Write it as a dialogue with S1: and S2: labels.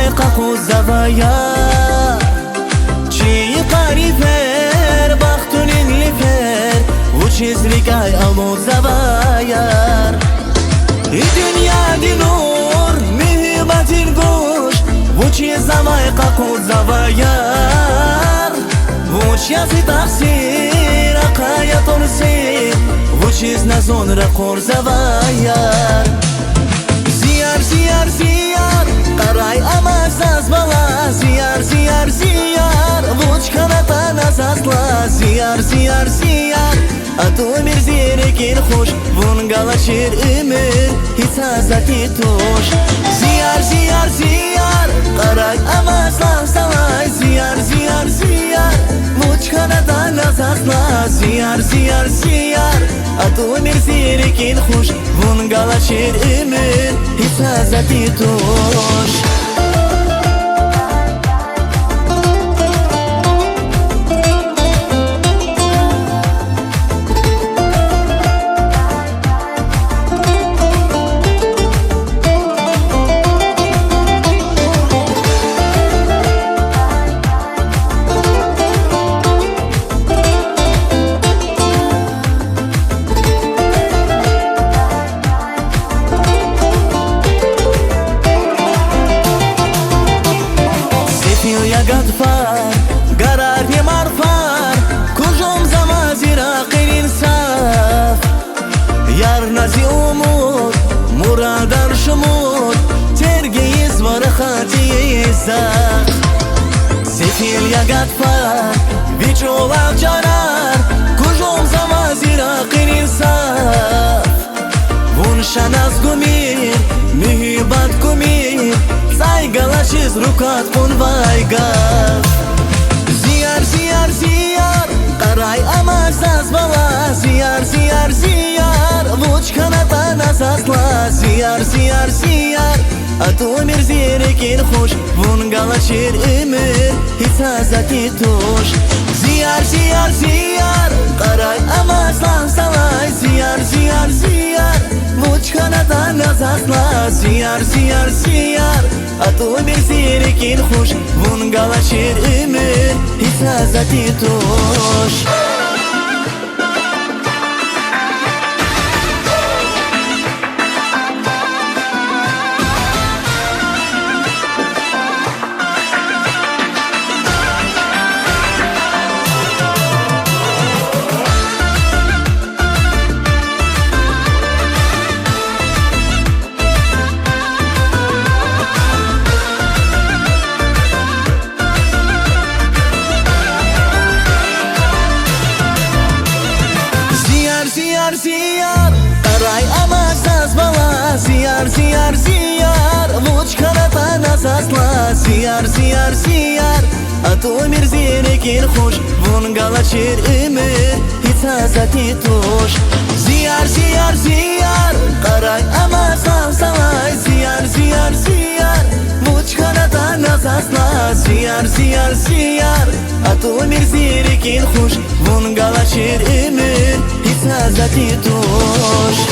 S1: قاقو زوایا چی قریفر باختون انلیفر و چیزلی گای آمو زوایار ای دنیا دی نور مهبتین گوش و چی زوای قاقو زوایار و چی افی تقصیر اقایا تنسیر و چیز نزون رقور زوایار زیار زیار زیار قرای اماز از بالا زیار زیار زیار وچ kanatan azazla ziyar ziyar ziyar Atu bir zirekin hoş Vun galaşır ümür Hiç azati toş Ziyar ziyar ziyar Qaray amazlan salay Ziyar ziyar ziyar Vüç kanatan azazla ziyar ziyar ziyar Atu bir zirekin hoş Vun galaşır ümür Hiç azati toş Gadfar, garar ne marfar Kujum zamazira qil insaf Yar nazi umut, muradar shumut Tergeyiz var xatiyizak Sefil ya gadfar, viçovav carar Kujum zamazira qil insaf Vun shanaz gumir, mühibat gumir Saygılaşız rukat kun vaygar Ziyar ziyar ziyar Qaray amazaz bala Ziyar ziyar ziyar Vuç kanatan azazla Ziyar ziyar ziyar Atu bir zirekin hoş Vun galaşır ümür Hiç azati toş Ziyar ziyar ziyar Qaray amazlan salay Ziyar ziyar ziyar Vuç kanatan azazla Ziyar ziyar ziyar Atu bir zirekin hoş Vun galaşır ümür Hiç azati toş Ziyar ziyar Qaray amazaz bala Ziyar ziyar ziyar Vuç kanatan azazla Ziyar ziyar ziyar Atu bir zirekin hoş Vun galaşır ümür Hiç azati toş Ziyar ziyar ziyar Qaray amazlan salay Ziyar ziyar ziyar Vuç kanatan azazla Ziyar ziyar ziyar Atu bir zirekin hoş Vun galaşır ümür Hiç azati toş